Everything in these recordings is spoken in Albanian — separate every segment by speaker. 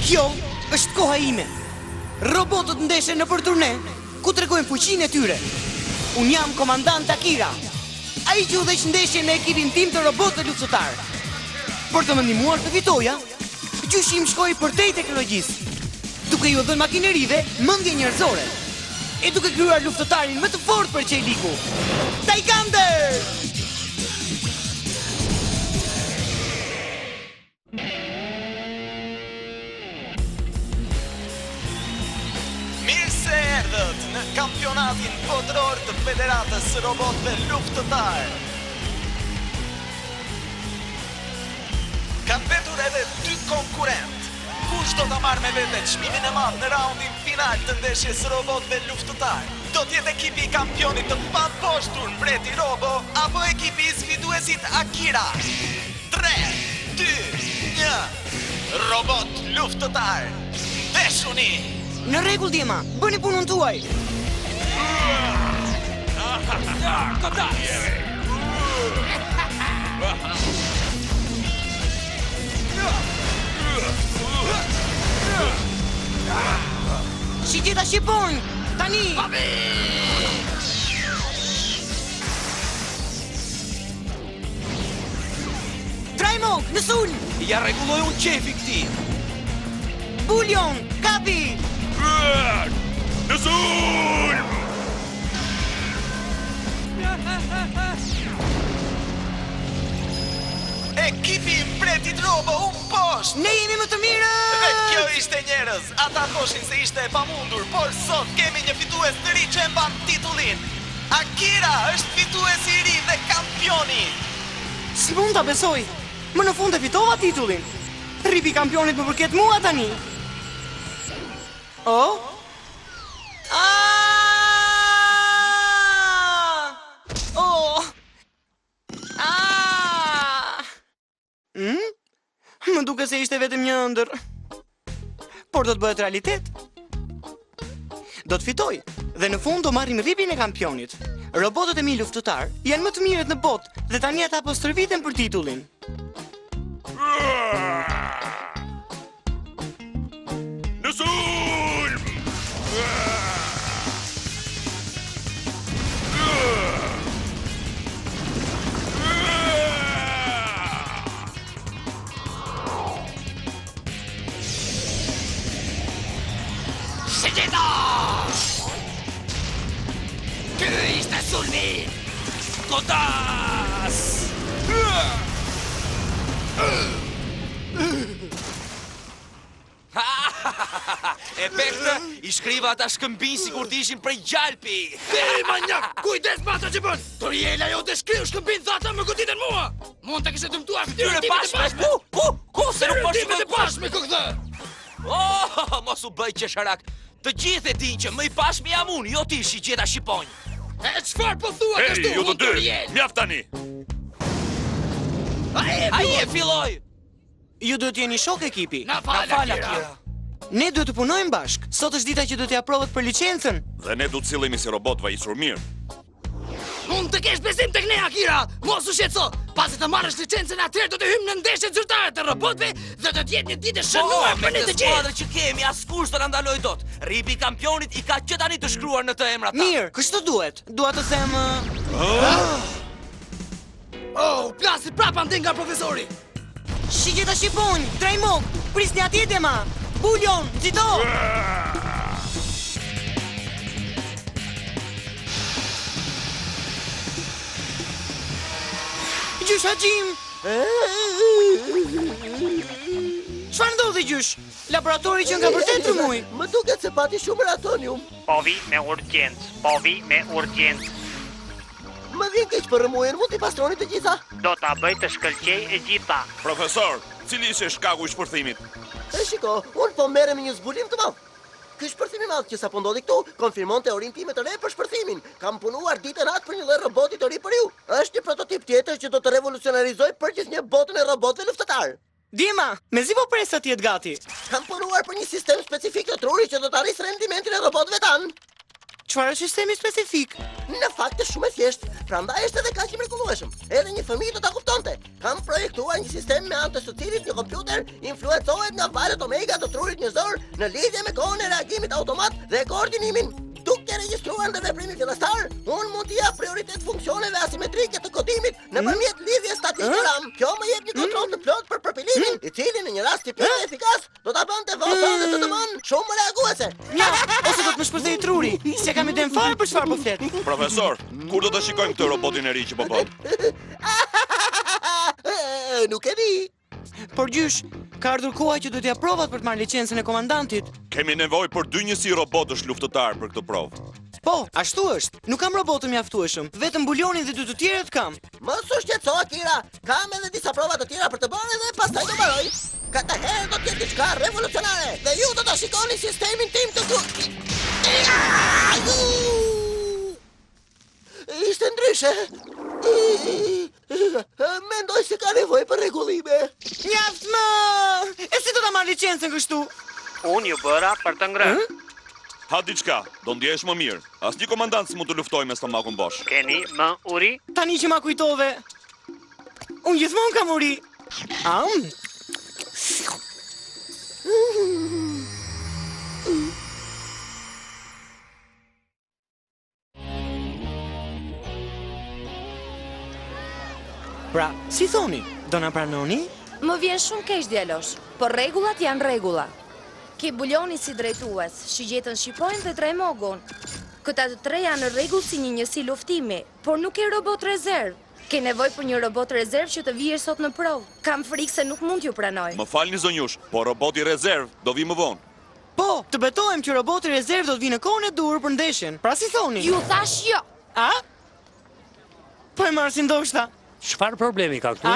Speaker 1: Kjo është koha ime. Robotët ndeshen në për turne, ku tregojnë fuqinë e tyre. Unë jam komandant Akira, ai që udhëheq ndeshjen në ekipin tim të robotë luftëtar. Për të më ndihmuar të fitoja, gjyshim shkoi përtej teknologjisë, duke ju dhënë makinerive mendje njerëzore, e duke krijuar luftëtarin më të fortë për Qeliku, Taikander!
Speaker 2: Mirë se erdhët në kampionatin botëror të Federatës së Robotëve Luftëtar. Kanë mbetur edhe 2 konkurrent. Kush do ta marrë me vete çmimin e madh në raundin final të ndeshjes së robotëve luftëtar? Do të jetë ekipi i kampionit të paposhtur Mbreti Robo apo ekipi i sfiduesit Akira? 3, 2, 1. Robot luftëtar. Veshuni!
Speaker 1: Në rregull, Dima, bëni punën tuaj. Shigjeta shqipon, tani! Trajmok, në sul!
Speaker 3: Ja rregulloj unë qefi këti!
Speaker 1: Bullion, kapi!
Speaker 4: Në sulm!
Speaker 2: Ekipi i Mbretit Robo u poshtë!
Speaker 1: Ne jemi më të mirë!
Speaker 2: Dhe kjo ishte njerëz, ata thoshin se ishte e pamundur, por sot kemi një fitues të ri që e mban titullin. Akira është fituesi i ri dhe kampioni.
Speaker 1: Si mund ta besoj? Më në fund e fitova titullin. Rripi kampionit më përket mua tani. Oh? Oh! Më duke se ishte vetëm një ëndër. Por do të bëhet realitet. Do të fitoj, dhe në fund do marrim rripin e kampionit. Robotët e mi luftëtar janë më të mirët në botë dhe tani ata po stërviten për titullin.
Speaker 4: Në sulm!
Speaker 3: Shigjeta! Ky ishte sulmi! Kodas! Efekte, i shkriva ata shkëmbin si kur t'ishin prej gjalpi.
Speaker 5: Ej, manjak, kujdes me ata që bën! Toriela jo të shkriu shkëmbin dhe ata më goditën mua! Mund të kishe dëmtuar
Speaker 3: Tyre pashme! Ku, se nuk
Speaker 5: Timet e pashme këgdhe!
Speaker 3: Oh, mos u bëj qesharak. Të gjithë e din që më i pashmi jam unë, jo ti Shigjeta shqiponj.
Speaker 5: E çfarë po thua
Speaker 4: Hey,
Speaker 5: kështu,
Speaker 4: ju të dy,
Speaker 5: Toriel?
Speaker 4: mjaft tani!
Speaker 3: Ai e filloi.
Speaker 1: Ju duhet jeni shok ekipi.
Speaker 5: Na fal, Akira.
Speaker 1: Ne duhet të punojmë bashk. Sot është dita që do t'ja provët për licencën.
Speaker 4: Dhe ne du të cillemi si robot vajisur mirë.
Speaker 5: Mund të kesh besim tek ne, Akira! Mos u shqetëso! Pasi të marrësh licencën atëherë do të hymë në ndeshjet zyrtare të robotëve dhe do të jetë një ditë e shënuar për ne të gjithë!
Speaker 3: Skuadrë që kemi, askush do na ndaloj dot. Rripi i kampionit i ka që tani të shkruar në të emrat.
Speaker 1: Mirë, kështu duhet. Dua të them...
Speaker 5: Oh, plasi prapa ndin nga profesori!
Speaker 1: Shigjeta shqipon, Trajmok, prisni atje Dema. Bullion, nxito! Gjysh Haqim! Çfarë ndodhi gjysh? Laboratori që nga vërtet trymoi.
Speaker 6: Më duket se pati shumë ratonium.
Speaker 7: Po vi me urgjencë.
Speaker 6: Më vjen keq për rëmujën, mund t'i pastroni të gjitha?
Speaker 7: Do ta bëj të shkëlqej e gjitha.
Speaker 4: Profesor, cili ishte shkaku i shpërthimit?
Speaker 6: E shiko, unë po merrem me një zbulim të madh. Ky shpërthim i madh që sapo ndodhi këtu konfirmon teorinë time të re për shpërthimin. Kam punuar ditën natë për një lloj roboti të ri për ju. Është një prototip tjetër që do të revolucionarizojë përgjithësi botën e robotëve luftëtar.
Speaker 1: Dima, mezi po pres sa të jetë gati.
Speaker 6: Kam punuar për një sistem specifik të trurit që do të arrisë rendimentin e robotëve tanë.
Speaker 1: Çfarë është sistemi specifik?
Speaker 6: Në fakt është shumë e thjeshtë, prandaj është edhe kaq i mrekullueshëm. Edhe një fëmijë do ta kuptonte. Kam projektuar një sistem me anë të së cilit një kompjuter influencohet nga valët omega të trurit njerëzor në lidhje me kohën e reagimit automat dhe koordinimin. Duke regjistruar dhe veprimi fillestar, unë mund t'i jap prioritet funksioneve asimetrike të kodimit nëpërmjet lidhjes statike RAM. Kjo më jep një kontroll të plot për përpilimin, i cili në një rast tipik dhe efikas do ta bënte votën dhe të dëmon shumë reaguese.
Speaker 1: Ja, ose do të më shpërthej truri, se kam idem fare për çfarë po flet.
Speaker 4: Profesor, kur do të shikojmë këtë robotin e ri që po bën?
Speaker 6: Nuk e di.
Speaker 1: Por gjysh, ka ardhur koha që do t'ja provat për të marrë licencën e komandantit.
Speaker 4: Kemi nevojë për 2 njësi robotësh luftëtar për këtë provë.
Speaker 1: Po, ashtu është. Nuk kam robotën mjaftueshëm, vetëm Bulionin dhe 2 të tjerët kam.
Speaker 6: Mos u shqetëso, Akira. Kam edhe disa prova të tjera për të bërë dhe pastaj do mbaroj. Këtë herë do të jetë diçka revolucionare dhe ju do ta shikoni sistemin tim të Ishte ndryshe. Mendoj se ka nevojë për rregullime.
Speaker 1: Mjaft më! E si do ta marr licencën kështu?
Speaker 7: Unë ju bëra për të ngrënë.
Speaker 4: Ha diçka, do ndjehesh më mirë. Asnjë komandant s'mund të luftojë me stomakun bosh.
Speaker 7: Keni më uri?
Speaker 1: Tani që ma kujtove. Unë gjithmonë kam uri. Pra, si thoni, do na pranoni?
Speaker 8: Më vjen shumë keq djalosh, por rregullat janë rregulla. Ke Bulioni si drejtues, shigjetën shqipojnë dhe Tremogun. Këta të tre janë në rregull si një njësi luftimi, por nuk ke robot rezerv. Ke nevojë për një robot rezerv që të vijë sot në provë. Kam frikë se nuk mund t'ju pranoj.
Speaker 4: Më falni zonjush, po roboti rezerv do vi më vonë.
Speaker 1: Po, të betohem që roboti rezerv do të vinë në kohën e duhur për ndeshjen. Pra si thoni?
Speaker 8: Ju thash jo.
Speaker 1: A? Po e marr si ndoshta.
Speaker 9: Çfarë problemi ka këtu?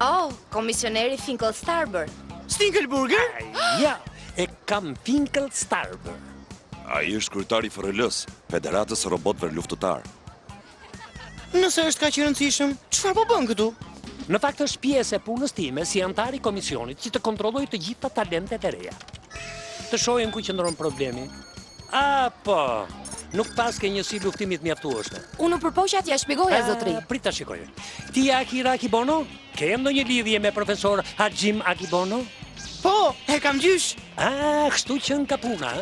Speaker 8: Oh, komisioneri Finkel Starber.
Speaker 1: Stinkelburger?
Speaker 9: Ja, e kam Finkel Starber.
Speaker 4: Ai është kryetari i FRL-s, Federatës së Robotëve Luftëtar.
Speaker 1: Nëse është kaq i rëndësishëm, çfarë po bën këtu?
Speaker 9: Në fakt është pjesë e punës time si antar i komisionit që të kontrolloj të gjitha talentet e reja. Të shohim ku qëndron problemi. Po, nuk pas ke njësi luftimit mjaftueshme.
Speaker 8: Unë përpoqja t'ja shpjegoja zotri.
Speaker 9: Prit ta shikoj. Ti Akira Akibono? Ke ndonjë lidhje me profesor Hajim Akibono?
Speaker 1: Po, e kam gjysh.
Speaker 9: Kështu që nga puna,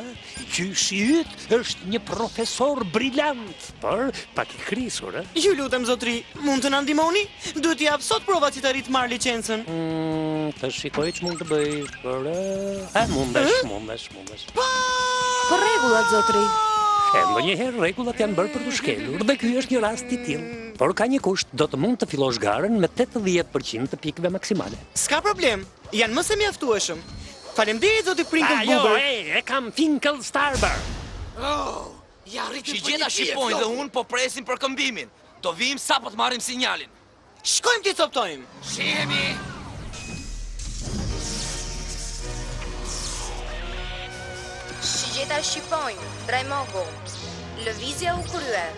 Speaker 9: Gjyshi yt është një profesor briljant, por pak i krisur,
Speaker 1: Ju lutem zotri, mund të na ndihmoni? Duhet t'i jap sot provat që të arrit marr licencën.
Speaker 9: Të shikoj që mund të bëj, por mundesh.
Speaker 8: Po rregullat zotri.
Speaker 9: Ndonjëherë rregullat janë bërë për të shkelur dhe ky është një rast i tillë. Por ka një kusht, do të mund të fillosh garën me 80% të pikëve maksimale.
Speaker 1: S'ka problem, janë më se mjaftueshëm. Faleminderit zoti Prinkelbuber.
Speaker 9: E kam Finkel Starber.
Speaker 5: Ja rriti
Speaker 3: Shigjeta shqipojnë dhe unë po presim për këmbimin. Do vim sa po të marrim sinjalin.
Speaker 1: Shkojmë t'i coptojmë.
Speaker 5: Shihemi.
Speaker 8: Shigjeta shqipojnë, Tremogu. Lëvizja u krye.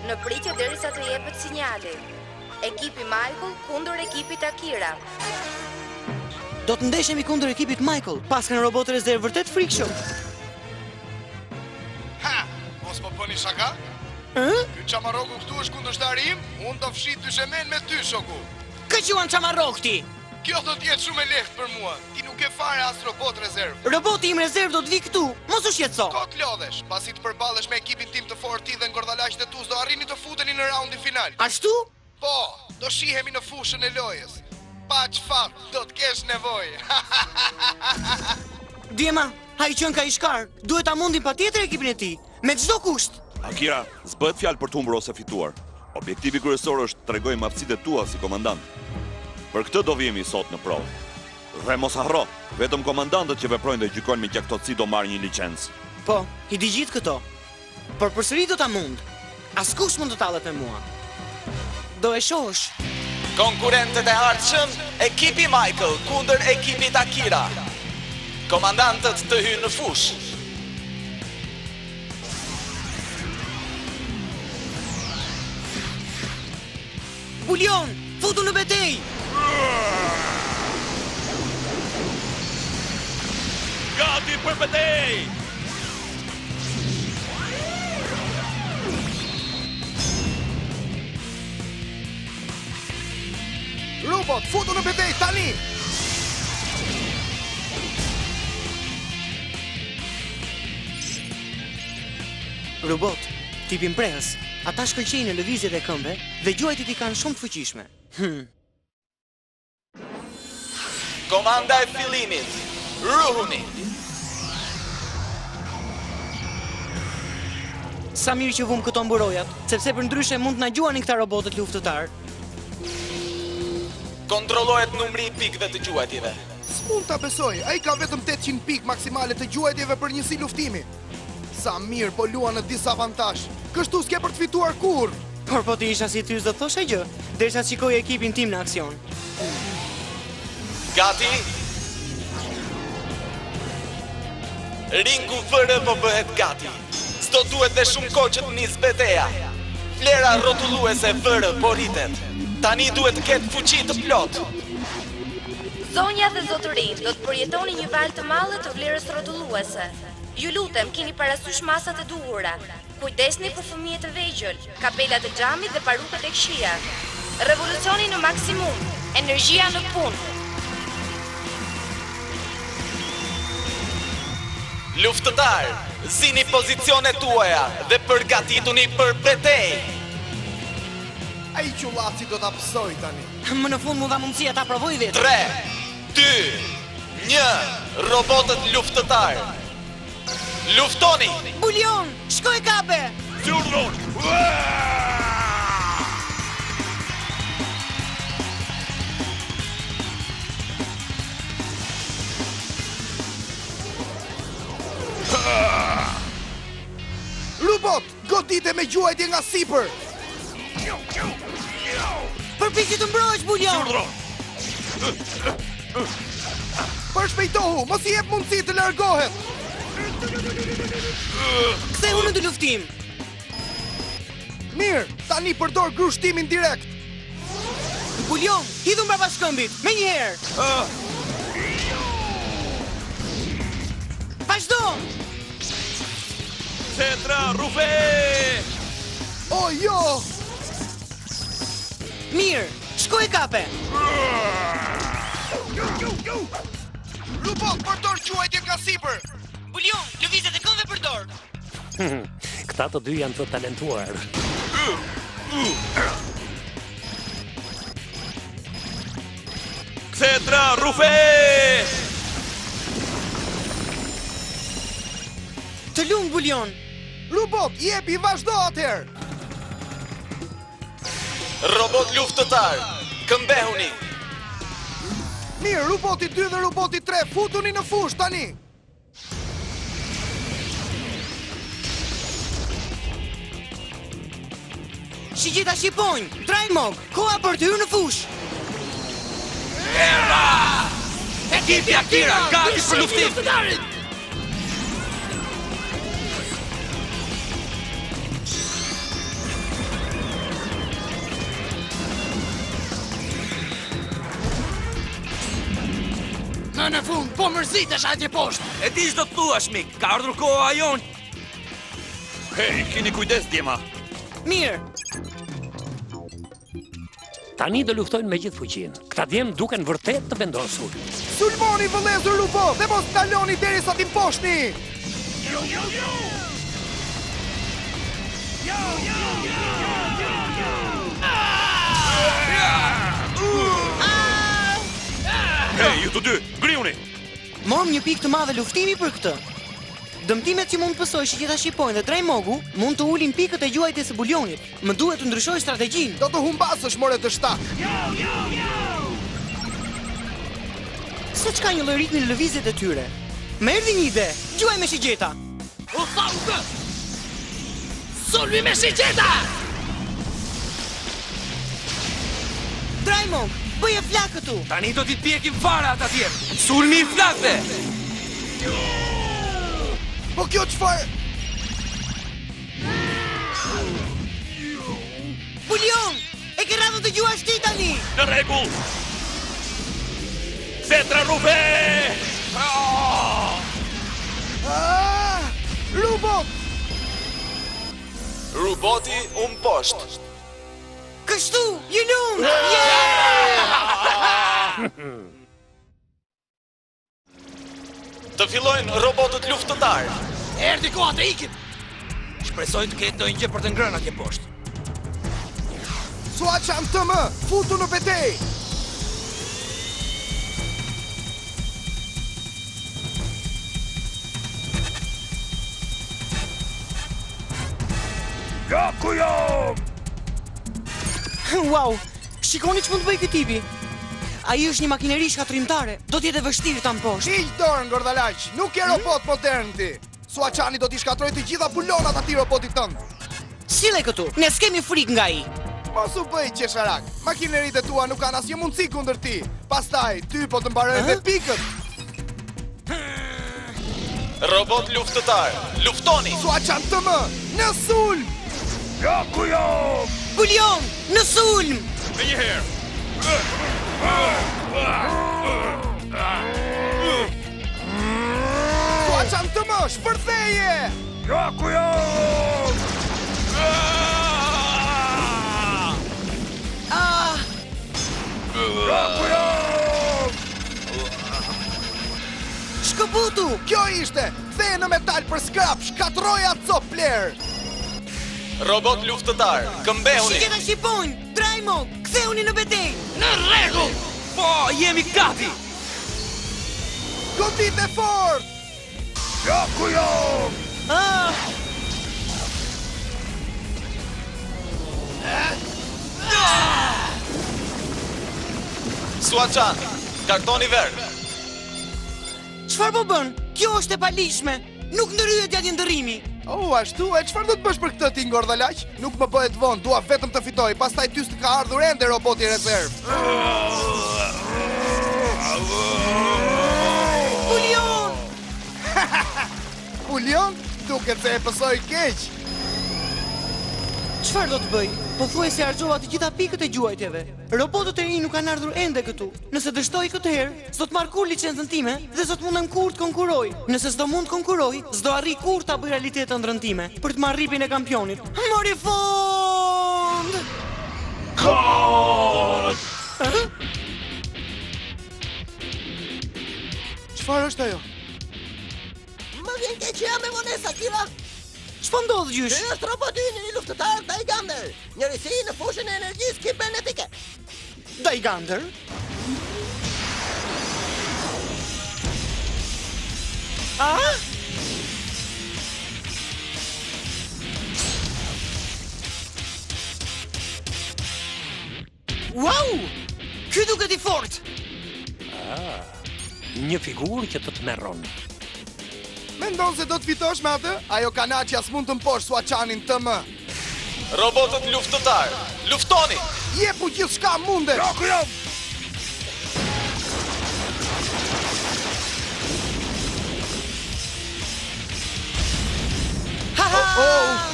Speaker 8: Në pritje derisa të jepet sinjali. Ekipi Michael kundër ekipit Akira.
Speaker 1: Do të ndeshemi kundër ekipit Michael, pas kanë robot rezerv vërtet frikshëm.
Speaker 10: Ha, mos po bëni shaka? Ky çamarroku këtu është kundërshtari im, unë do fshi dyshemen me ty, shoku.
Speaker 1: Kë quan çamarrok ti?
Speaker 10: Kjo do të jetë shumë e lehtë për mua. Ti nuk e fare as robot rezerv.
Speaker 1: Roboti im rezerv do të vi këtu, mos u shqetëso.
Speaker 10: Kot lodhesh, pasi të përballesh me ekipin tim të fortë ti dhe ngordhalaqët e tu do arrini të futeni në raundin final.
Speaker 1: Ashtu?
Speaker 10: Po, do shihemi në fushën e lojës. Pa çfarë do të kesh nevojë.
Speaker 1: Djema, ai qen ka i shkar, duhet ta mundin patjetër ekipin e tij, me çdo kusht.
Speaker 4: Akira, s'bëhet fjalë për të humbur ose fituar. Objektivi kryesor është të tregojmë aftësitë tua si komandant. Për këtë do vijemi sot në provë. Dhe mos harro, vetëm komandantët që veprojnë dhe gjykojnë me gjaktotësi do marrin një licencë.
Speaker 1: Po, i di gjithë këto. Por përsëri do ta mund. Askush mund të tallet me mua. Do e shohësh.
Speaker 2: Konkurrentët e ardhshëm, ekipi Michael kundër ekipit Akira. Komandantët të hynë në fushë.
Speaker 1: Bulion, futu në betejë.
Speaker 4: Gati për betejë!
Speaker 10: robot, futu në betejë tani!
Speaker 1: Robot, tipin prehës, ata shkëlqejnë në lëvizjet e këmbëve dhe gjuajtit i kanë shumë të fuqishme.
Speaker 2: Komanda e fillimit, ruhuni!
Speaker 1: Sa mirë që vum këto mburojat, sepse për ndryshe mund të na gjuanin këta robotët luftëtar.
Speaker 2: Kontrollohet numri i pikëve të gjuajtjeve.
Speaker 10: S'mund ta besoj, ai ka vetëm 800 pikë maksimale të gjuajtjeve për njësi luftimi. Sa mirë po luan në disavantazh. Kështu s'ke për të fituar kur.
Speaker 1: Por po të isha si ty s'do thoshe gjë, derisa shikoj ekipin tim në aksion.
Speaker 2: Gati? Ringu vërë po bëhet gati. S'do duhet dhe shumë kohë që të nis betejë. Flera rrotulluese vërë po rritet. Tani duhet të ketë fuqi të plot.
Speaker 8: Zonja dhe zotërin do të përjetoni një valë të madhe të vlerës rrotulluese. Ju lutem, keni parasysh masat e duhura. Kujdesni për fëmijët e vegjël, kapelat e xhamit dhe parukët e këqija. Revolucioni në maksimum, energjia në punë.
Speaker 2: Luftëtar, zini pozicionet tuaja dhe përgatituni për betejë.
Speaker 10: Ai qullaci do ta psoj tani.
Speaker 1: Më në fund mu dha mundësia ta provoj vetë.
Speaker 2: 3, 2, 1, robotët luftëtar. Luftoni!
Speaker 1: Bulion, shkoj kape!
Speaker 10: Robot, godite me gjuajtje nga sipër.
Speaker 1: Përpiqu të mbrohesh, Bulion!
Speaker 10: Përshpejtohu, mos i jep mundësi të largohet.
Speaker 1: Kthehu në luftim.
Speaker 10: Mirë, tani përdor grushtimin direkt.
Speaker 1: Bulion, hidhu mbrapa shkëmbit, me njëherë. Vazhdo!
Speaker 4: Cetra, rufe!
Speaker 10: O jo!
Speaker 1: Mirë, shkoj kape!
Speaker 10: Robot, përdor gjuajtje nga sipër.
Speaker 1: Bulion, lëvizjet e këmbëve përdor.
Speaker 9: Këta të dy janë të talentuar.
Speaker 4: Cetra, rufe!
Speaker 1: Të lumë, Bulion!
Speaker 10: Robot, jepi, vazhdo atëherë.
Speaker 2: Robot luftëtar, këmbehuni!
Speaker 10: Mirë, roboti 2 dhe roboti 3, futuni në fush tani.
Speaker 1: Shigjita shqiponj, Drajmog, koha për të hyrë në fush!
Speaker 3: Ekipi Akira, gati për luftim!
Speaker 5: Në fund, po mërzitesh atje poshtë.
Speaker 3: E di ç'do të thuash, mik, ka ardhur koha jon.
Speaker 4: Hej, keni kujdes, djema.
Speaker 1: Mirë,
Speaker 9: Tani do luftojnë me gjithë fuqinë. Këta djemë duken vërtet të vendosur.
Speaker 10: Sulmoni vëllezër robot, dhe mos kaloni derisa t'im poshni.
Speaker 4: Hej, ju të dy, griuni!
Speaker 1: morëm një pikë të madhe luftimi për këtë. Dëmtimet që mund të pësoj Shigjita Shqipojnë dhe Drajmogu mund të ulin pikët e gjuajtjes së Bulionit. Më duhet të ndryshoj strategjinë.
Speaker 10: Do të humbasësh more të shtak.
Speaker 1: Se çka një lloj ritmi në lëvizjet e tyre. Më erdhi një ide. Gjuaj me Shigjeta.
Speaker 5: U thau kë! Sulmi me Shigjeta!
Speaker 1: Drajmog, bëje flak këtu.
Speaker 3: Tani do t'i pjekim fare ata tjerë. Sulmi i flakëve.
Speaker 10: Po kjo çfarë?
Speaker 1: Bulion, e ke radhën të gjuash ti tani.
Speaker 4: Në rregull. Cetra rufe!
Speaker 10: Robot!
Speaker 2: Roboti poshtë.
Speaker 1: Kështu, ju lum! Yeah!
Speaker 2: Të fillojnë robotët luftëtar.
Speaker 5: Erdi koha të ikit!
Speaker 3: Shpresoj të ketë ndonjë gjë për të ngrënë atje poshtë.
Speaker 10: Suaçan TM, futu në betejë!
Speaker 1: Wow, shikoni që mund të bëj ky tipi. Ai është një makineri shkatrimtare. Do t'jetë vështirë ta mposh.
Speaker 10: Hiq dorën, gordalaq, nuk je robot modern ti. Suaçani do t'i shkatroj të gjitha bulonat atij robotit tënd.
Speaker 1: Sille këtu, ne s'kemi frikë nga ai.
Speaker 10: Mos u bëj qesharak. Makineritë tua nuk kanë asnjë mundësi kundër ti. Pastaj ty po të mbaroj edhe pikët.
Speaker 2: Robot luftëtar, luftoni!
Speaker 10: Suaçan TM, në sulm!
Speaker 1: Bulion, në sulm!
Speaker 3: Me një herë.
Speaker 10: Suaçan TM, shpërtheje!
Speaker 1: Shkëputu!
Speaker 10: Kjo ishte! Ktheje në metal për scrap, shkatroja cop player!
Speaker 2: Robot luftëtar, këmbehuni!
Speaker 1: Shigjeta shqiponjë! Trajmo! Ktheuni në betejë!
Speaker 5: Në rregull!
Speaker 3: Po, jemi gati!
Speaker 10: Godit e fort!
Speaker 1: Ah!
Speaker 2: Suaçan, kartoni verdh.
Speaker 1: Çfarë po bën? Kjo është e palishme. Nuk ndryhet gjatë ndërrimi.
Speaker 10: Ashtu, e çfarë do të bësh për këtë ti ngordalaq? Nuk më bëhet vonë, dua vetëm të fitoj, pastaj ty s'të ka ardhur ende roboti rezerv.
Speaker 1: Bulion!
Speaker 10: Bulion, duket se e pësoj keq.
Speaker 1: Çfarë do të bëj? Pothuajse harxova të gjitha pikët e gjuajtjeve. Robotët e rinj nuk kanë ardhur ende këtu. Nëse dështoj këtë herë, s'do të marr kur licencën time dhe s'do të mundem kur të konkuroj. Nëse s'do mund të konkuroj, s'do arri kur ta bëj realitet ëndrrën time për të marrë ripin e kampionit. Mori fond!
Speaker 10: Çfarë është ajo?
Speaker 6: Më vjen keq që jam me vonesa, Kira.
Speaker 1: Ç'po ndodh gjysh?
Speaker 6: Ky është roboti një luftëtar Daigander, njërisi në fushën e energjisë kibernetike.
Speaker 1: Daigander? Ah? Wow! Ky duket i fort.
Speaker 9: Një figurë që të të merron.
Speaker 10: Mendon se do të fitosh me atë? Ajo kanaçja s'mund të mposh Suaçanin TM.
Speaker 2: Robotët luftëtar, luftoni!
Speaker 10: Jepu gjithçka mundesh.
Speaker 1: Ha ha!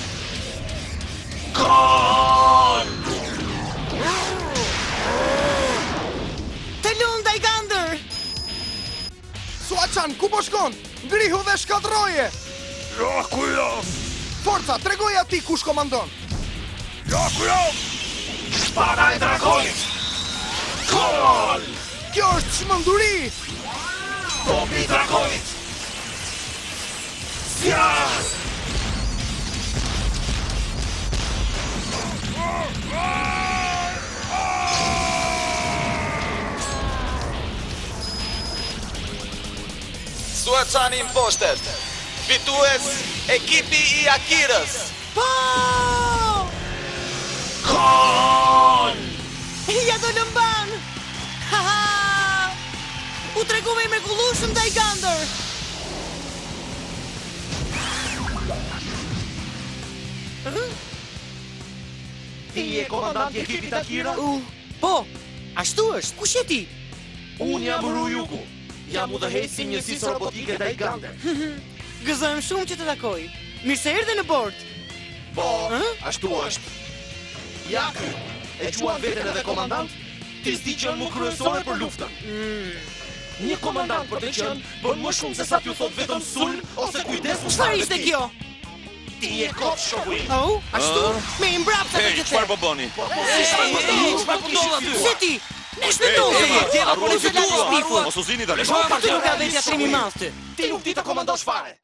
Speaker 1: Talon Daigander!
Speaker 10: Suaçan, ku po shkon? Ngrihu dhe shkadroje! Forca, tregoj ati kush komandon!
Speaker 2: Spada e dragonit!
Speaker 10: Kjo është çmenduri!
Speaker 2: Topi i dragonit! Suaçani imposhtet. Fitues ekipi i Akirës.
Speaker 1: Po! Ja do lëmban! Ha ha! U tregova i mrekullueshëm Daigander!
Speaker 3: Ti je komandanti i ekipit Akira?
Speaker 1: Po, ashtu është. Kush je ti?
Speaker 3: Unë jam Ryuku. Jam udhëheqësi i njësisë robotike Daigander.
Speaker 1: Gëzojmë shumë që të takoj. Mirë se erdhe në bord.
Speaker 3: Po, ashtu është. Ja ky, e quan veten edhe komandant? Ti s'di që më kryesore për luftën. Një komandant për të qenë bën më shumë se sa t'ju thot vetëm sulm ose kujdes me
Speaker 1: Çfarë ishte kjo?
Speaker 3: Ti je kot shoku im.
Speaker 1: Oh, ashtu? Me i mbrapsa të
Speaker 4: Hey,
Speaker 1: gjithë.
Speaker 4: çfarë po bëni?
Speaker 3: Çfarë po ndodh aty?
Speaker 1: Se ti, Kush mendon se je?
Speaker 4: Harroni
Speaker 1: Kush e la të shpifur?
Speaker 4: Mos u zini tani.
Speaker 1: Po ti nuk ka vetë atrimi madh ti.
Speaker 3: Ti nuk di të komandosh fare.